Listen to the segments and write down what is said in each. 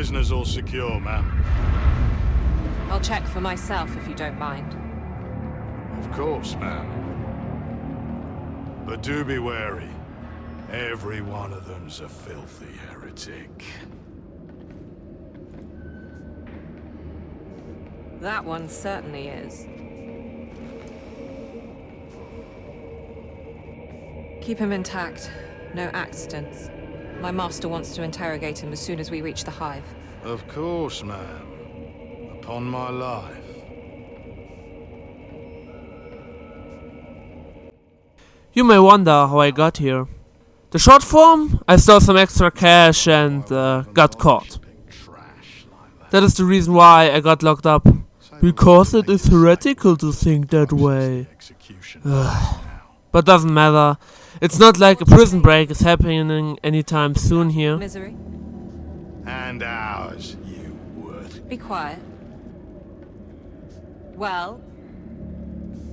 Prisoners all secure, ma'am. I'll check for myself if you don't mind. Of course, ma'am. But do be wary. Every one of them's a filthy heretic. That one certainly is. Keep him intact. No accidents. My master wants to interrogate him as soon as we reach the hive. Of course, ma'am. Upon my life. You may wonder how I got here. The short form, I stole some extra cash and got caught. That is the reason why I got locked up. Because it is heretical to think that way. But doesn't matter. It's not like a prison break is happening anytime soon here. Misery? And ours, you would. Be quiet. Well?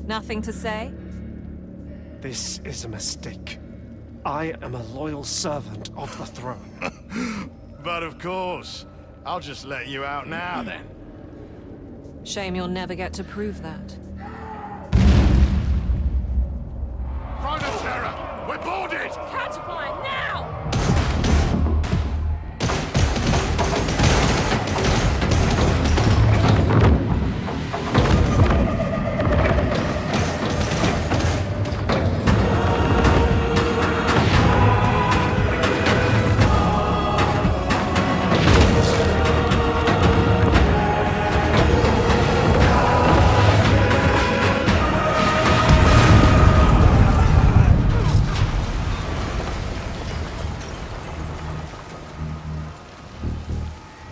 Nothing to say? This is a mistake. I am a loyal servant of the throne. But of course. I'll just let you out now, then. Shame you'll never get to prove that. Chrono Terror! We're boarded! Catapult now!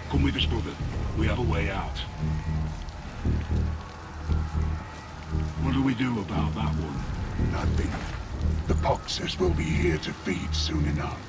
Come with us, brother. We have a way out. What do we do about that one? Nothing. The boxers will be here to feed soon enough.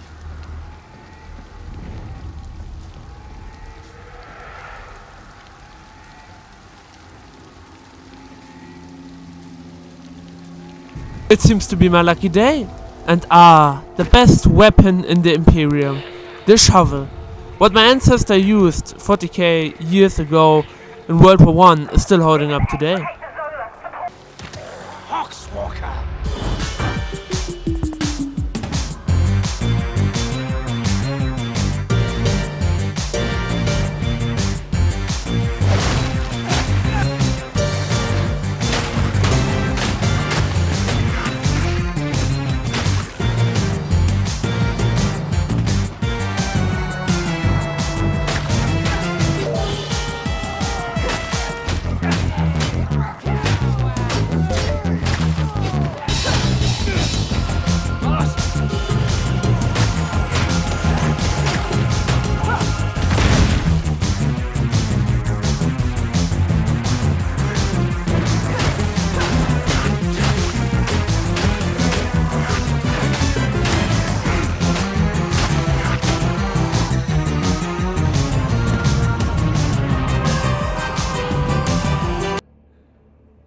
It seems to be my lucky day. And the best weapon in the Imperium. The shovel. What my ancestor used 40k years ago in World War I is still holding up today. Poxwalker!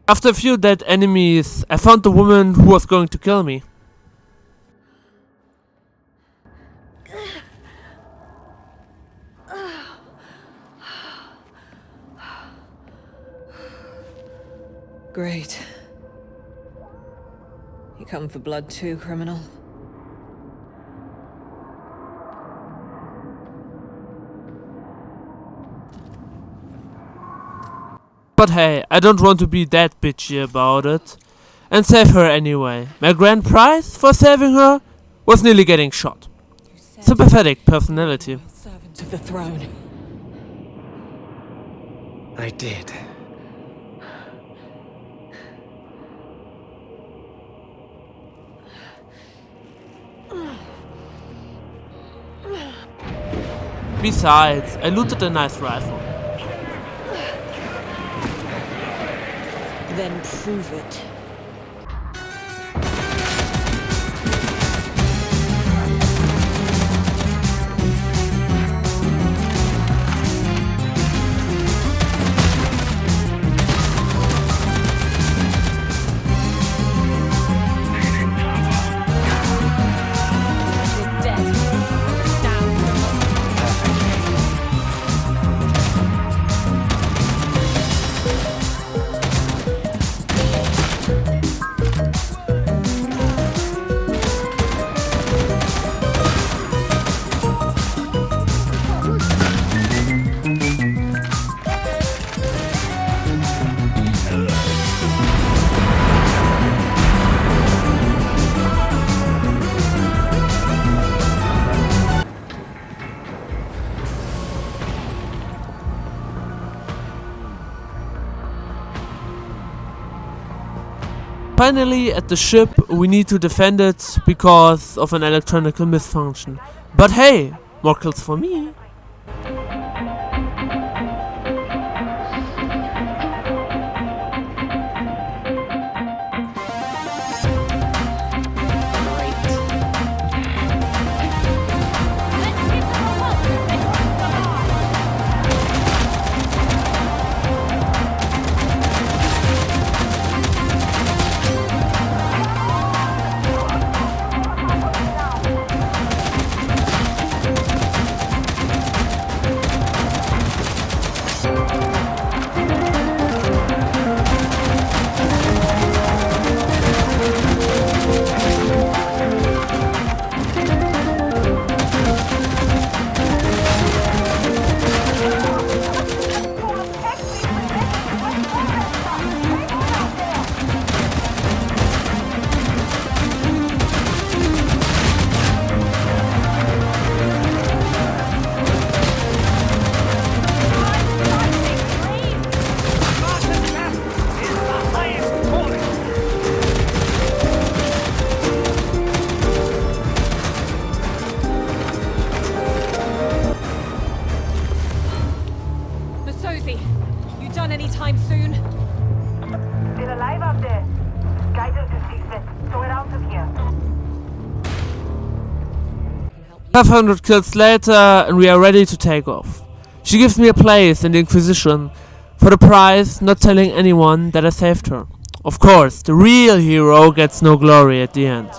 After a few dead enemies, I found the woman who was going to kill me. Great. You come for blood too, criminal? But hey, I don't want to be that bitchy about it. And save her anyway. My grand prize for saving her was nearly getting shot. Sympathetic personality. Servant of the throne. I did. Besides, I looted a nice rifle. Then prove it. You're dead. Stand. Finally, at the ship, we need to defend it because of an electronic misfunction. But hey, more kills for me. You done any time soon? Still alive up there. Guidance is decent, so we're out of here. 500 kills later and we are ready to take off. She gives me a place in the Inquisition for the prize not telling anyone that I saved her. Of course, the real hero gets no glory at the end.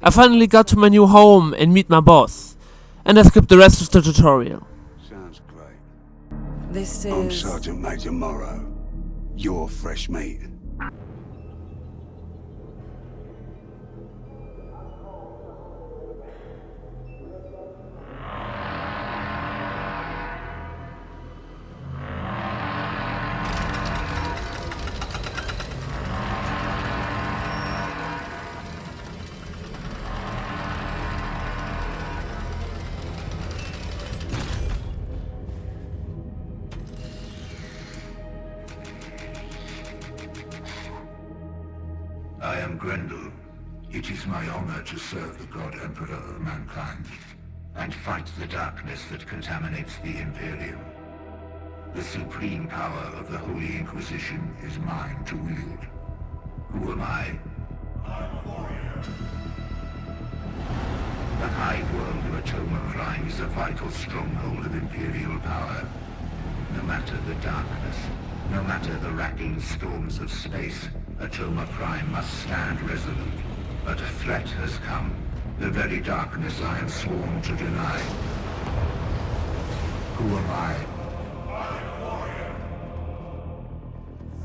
I finally got to my new home and meet my boss. And I skipped the rest of the tutorial. Sounds great. This I'm is... Sergeant Major Morrow. Your fresh meat. I am Grendel. It is my honor to serve the God Emperor of mankind, and fight the darkness that contaminates the Imperium. The supreme power of the Holy Inquisition is mine to wield. Who am I? I'm a warrior. The hive world of Atoma Prime is a vital stronghold of Imperial power. No matter the darkness, no matter the racking storms of space, Atoma Prime must stand resolute. But a threat has come. The very darkness I am sworn to deny. Who am I?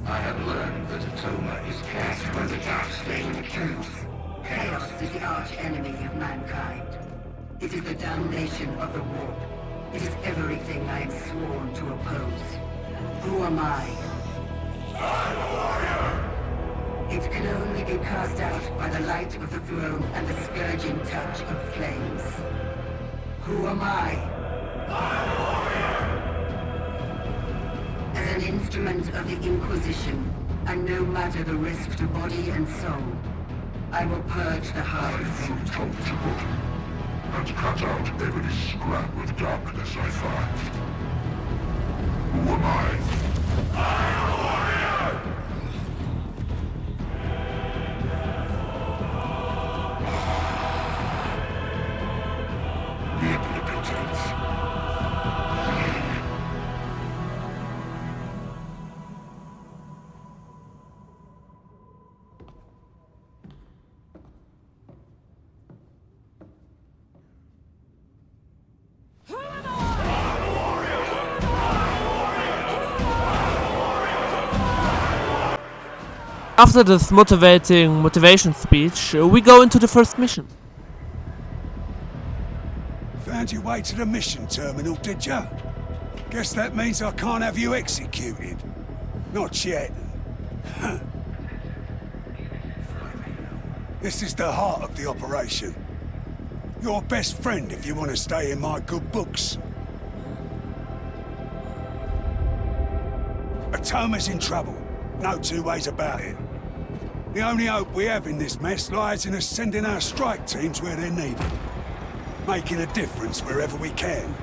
I have learned that Atoma is cast by the dark stain of truth. Chaos is the arch-enemy of mankind. It is the damnation of the warp. It is everything I am sworn to oppose. Who am I? I'm a warrior! It can only be cast out by the light of the throne and the scourging touch of flames. Who am I? I'm a warrior! As an instrument of the Inquisition, and no matter the risk to body and soul, I will purge the hive from top to bottom, and cut out every scrap of darkness I find. Who am I? I'm a warrior! The omnipotence. After this motivation speech, we go into the first mission. Found your way to the mission terminal, did ya? Guess that means I can't have you executed. Not yet. This is the heart of the operation. Your best friend if you want to stay in my good books. Toma's in trouble. No two ways about it. The only hope we have in this mess lies in us sending our strike teams where they're needed. Making a difference wherever we can.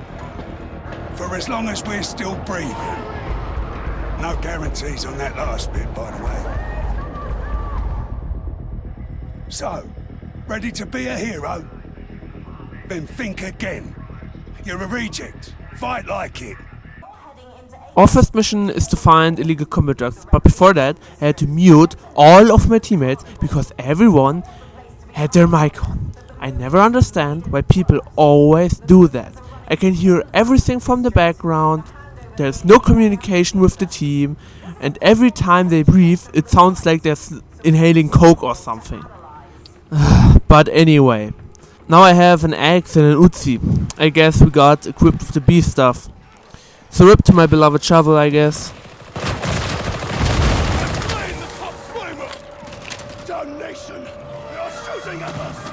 For as long as we're still breathing. No guarantees on that last bit, by the way. So, ready to be a hero? Then think again. You're a reject. Fight like it. Our first mission is to find illegal combat drugs, but before that I had to mute all of my teammates because everyone had their mic on. I never understand why people always do that. I can hear everything from the background, there's no communication with the team, and every time they breathe it sounds like they're inhaling coke or something. But anyway, now I have an axe and an Uzi. I guess we got equipped with the B stuff. So rip to my beloved shovel, I guess. Damnation! They are shooting at us!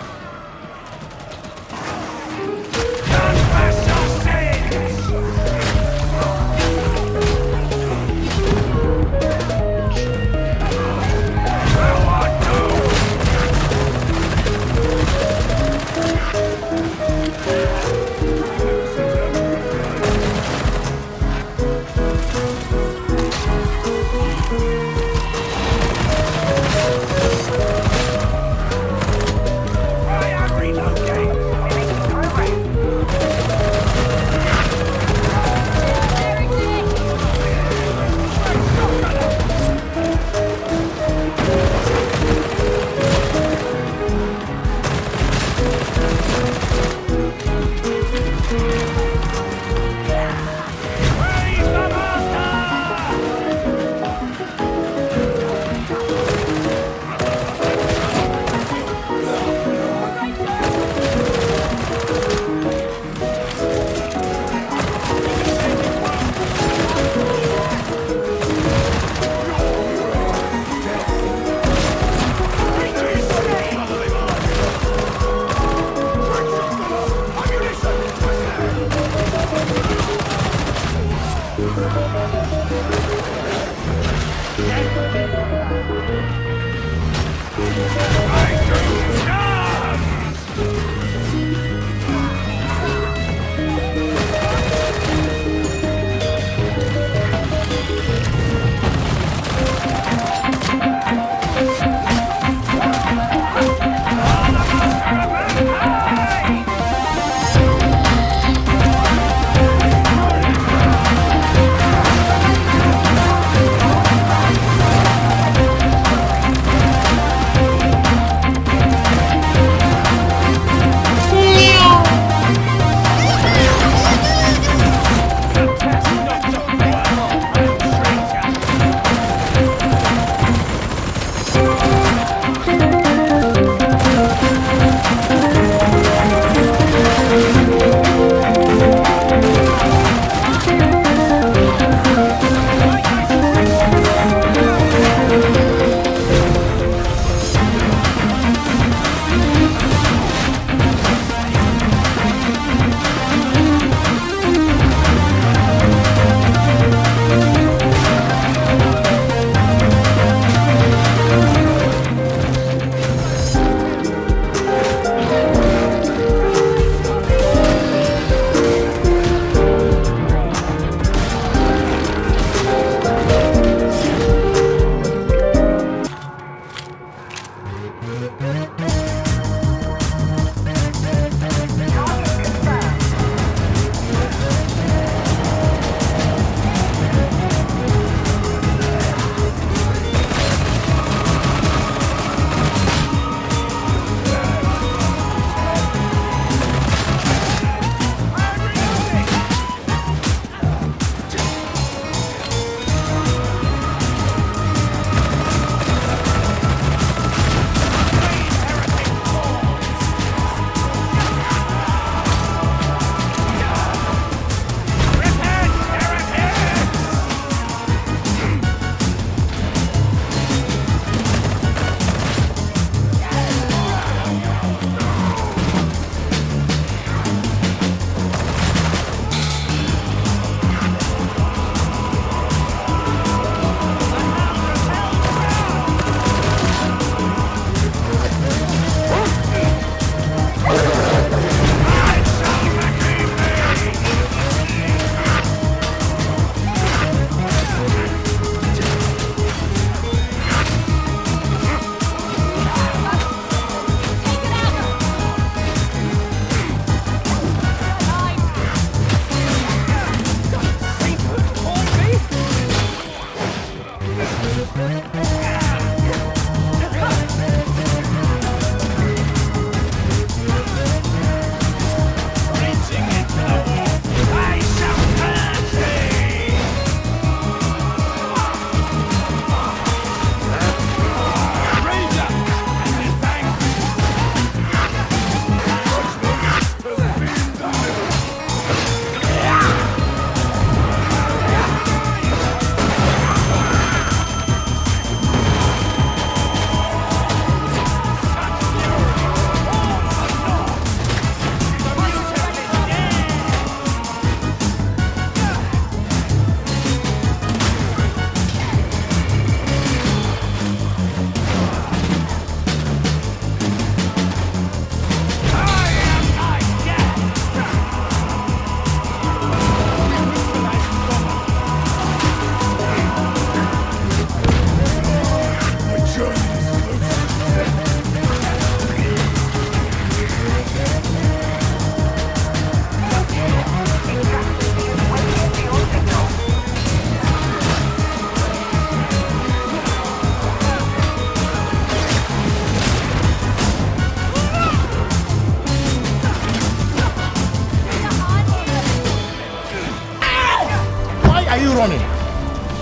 are you running?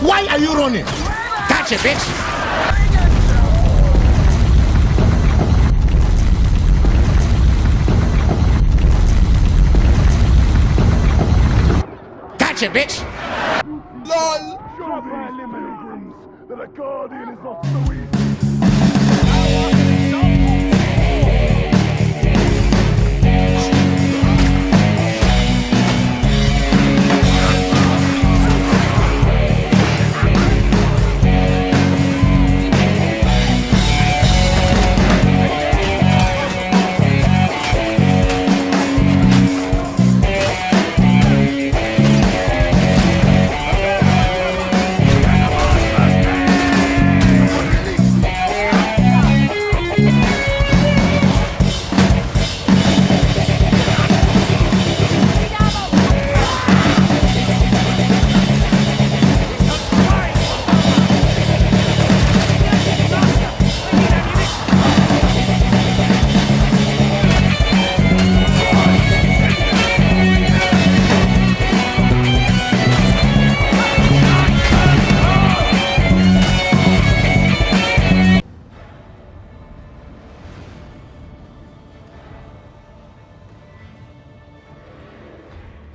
Why are you running? Catch it, bitch! Gotcha, bitch! LOL! That a guardian is not so easy.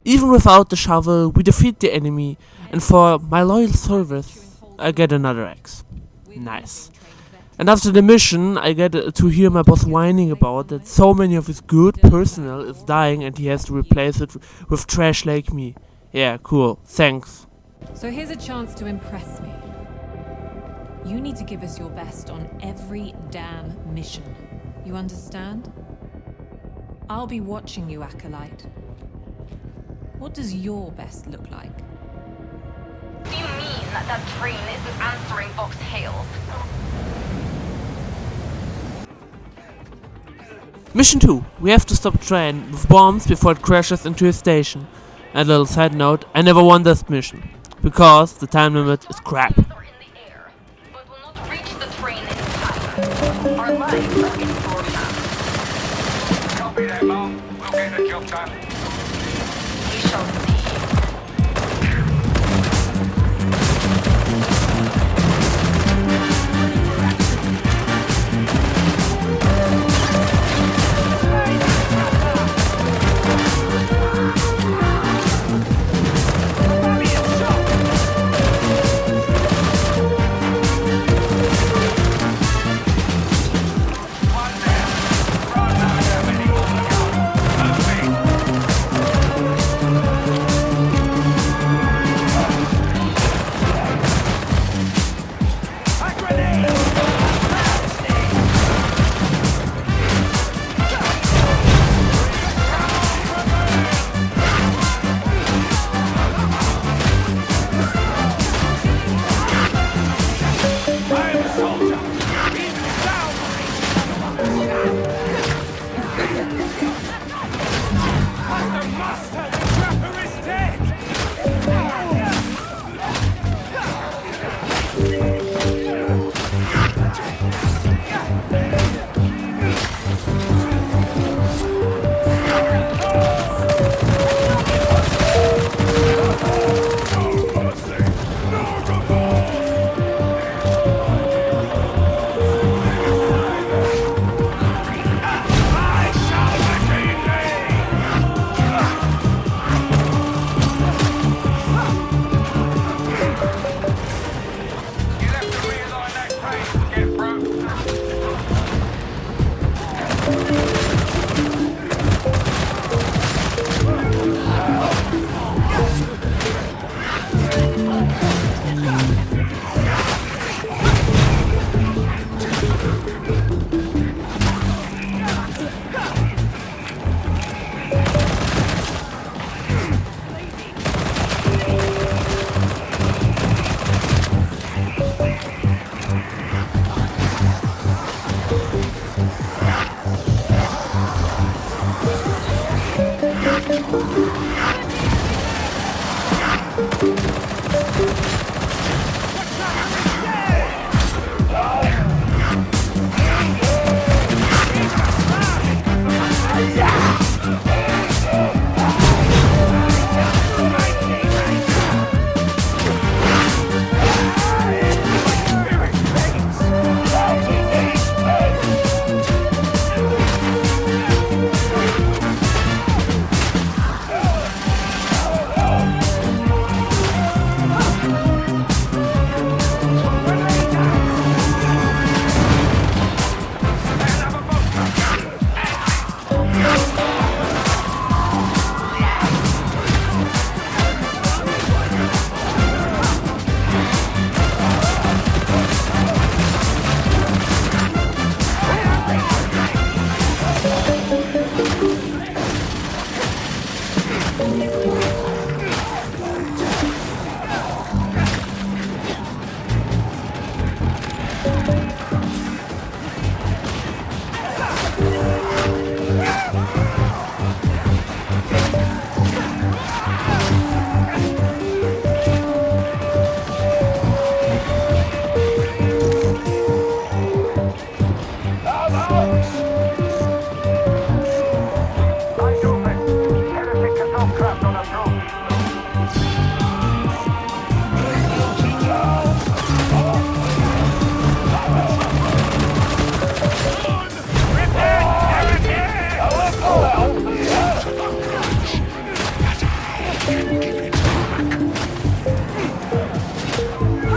Even without the shovel, we defeat the enemy, and for my loyal service, I get another axe. Nice. And after the mission, I get to hear my boss whining about that so many of his good personnel is dying and he has to replace it with trash like me. Yeah, cool. Thanks. So here's a chance to impress me. You need to give us your best on every damn mission. You understand? I'll be watching you, Acolyte. What does your best look like? Do you mean that train isn't answering Vox hails? Mission 2. We have to stop a train with bombs before it crashes into a station. And a little side note, I never won this mission. Because the time limit is crap. They're in the air, but will not reach the train in time. Our lives are in your hands. Copy that, Mom. We'll get the job done. We shall see.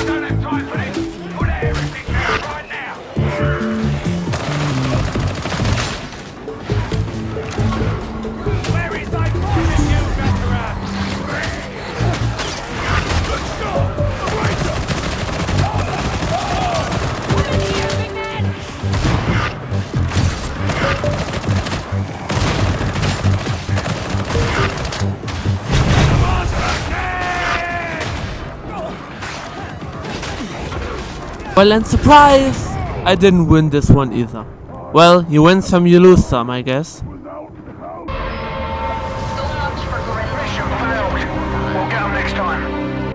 don't have time for this. Put everything down right now. Where is thy fortune, you veteran? Let's go! Well, and surprise! I didn't win this one either. Well, you win some, you lose some, I guess. So much for Gren. Mission failed. We'll get 'em next time.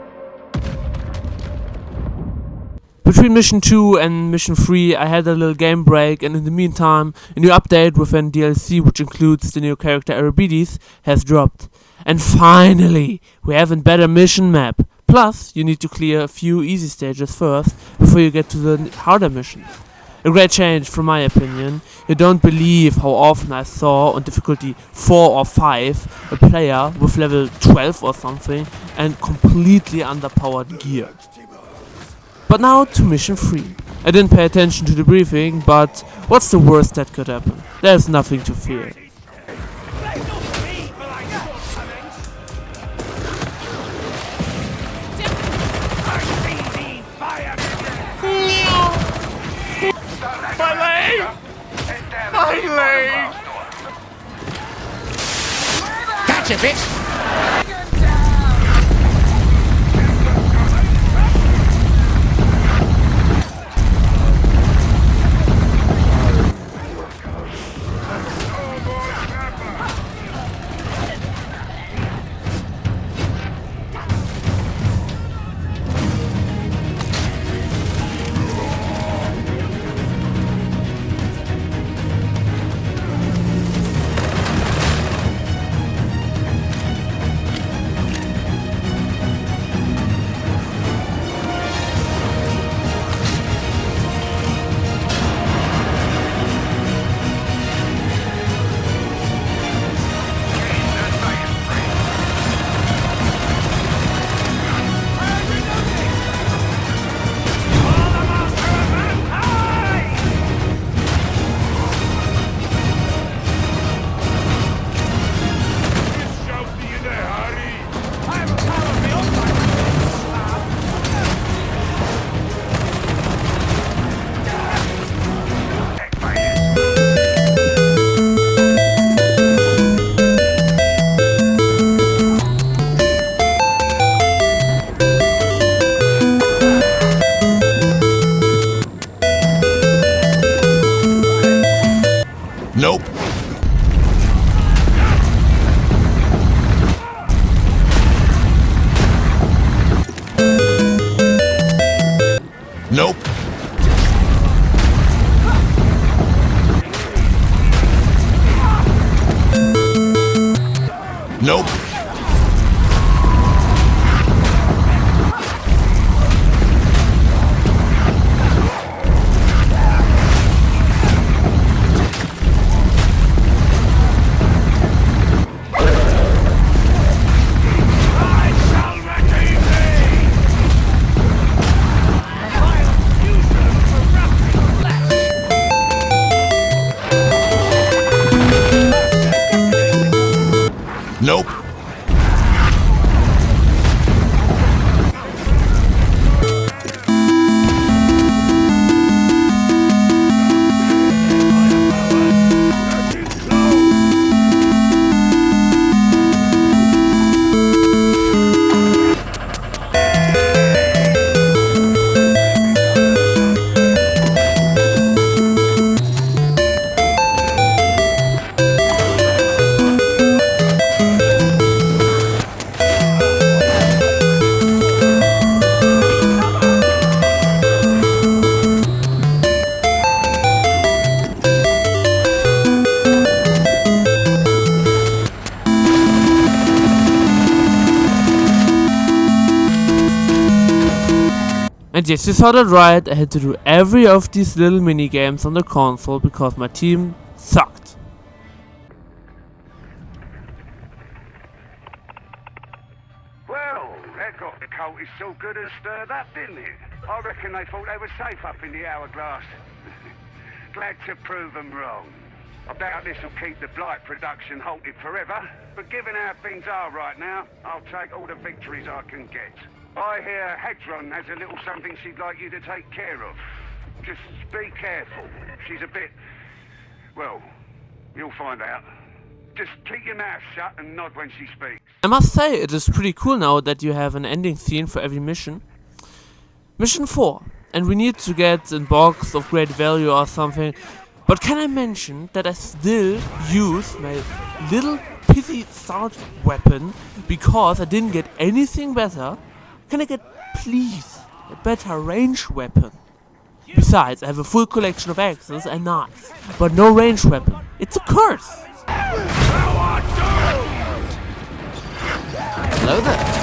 Between mission 2 and mission 3 I had a little game break, and in the meantime a new update with an DLC which includes the new character Euripides has dropped. And finally we have a better mission map. Plus you need to clear a few easy stages first before you get to the harder missions. A great change from my opinion. You don't believe how often I saw on difficulty 4 or 5 a player with level 12 or something and completely underpowered gear. But now to mission 3. I didn't pay attention to the briefing, but what's the worst that could happen? There's nothing to fear. Gotcha, bitch! Nope. Nope. Nope. Nope. And yes, you saw that right, I had to do every of these little mini games on the console because my team sucked. Well, That got the cultists all good and stirred up, didn't it? I reckon they thought they were safe up in the hourglass. Glad to prove them wrong. I doubt this will keep the blight production halted forever, but given how things are right now, I'll take all the victories I can get. I hear Hedron has a little something she'd like you to take care of. Just be careful. She's a bit... well, you'll find out. Just keep your mouth shut and nod when she speaks. I must say, it is pretty cool now that you have an ending scene for every mission. Mission 4. And we need to get a box of great value or something. But can I mention that I still use my little pissy assault weapon because I didn't get anything better? Can I get, please, a better range weapon? Besides, I have a full collection of axes and knives, but no range weapon. It's a curse! Hello there.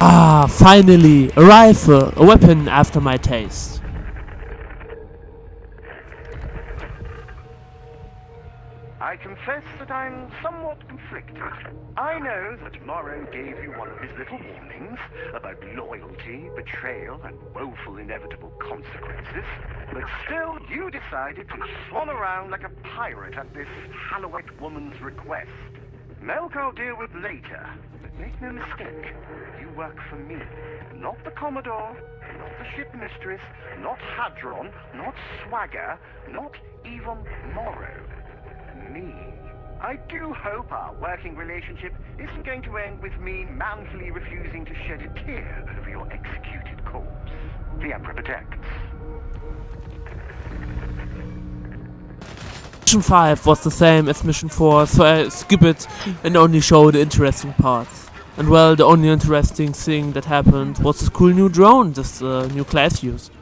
Ah, finally! A rifle! A weapon after my taste. I confess that I'm somewhat conflicted. I know that Morrow gave you one of his little warnings about loyalty, betrayal, and woeful inevitable consequences, but still you decided to swan around like a pirate at this Halloween woman's request. Melk I'll deal with later, but make no mistake, you work for me, not the Commodore, not the ship mistress, not Hadron, not Swagger, not even Morrow. Me. I do hope our working relationship isn't going to end with me manfully refusing to shed a tear over your executed corpse. The Emperor protects. Mission 5 was the same as Mission 4, so I skip it and only show the interesting parts. And well, the only interesting thing that happened was this cool new drone this new class used.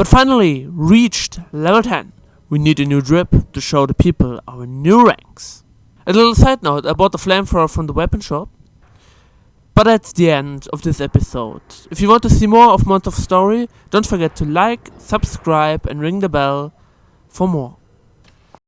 But finally reached level 10. We need a new drip to show the people our new ranks. A little side note, I bought the flamethrower from the weapon shop. But that's the end of this episode. If you want to see more of Montov's story, don't forget to like, subscribe and ring the bell for more.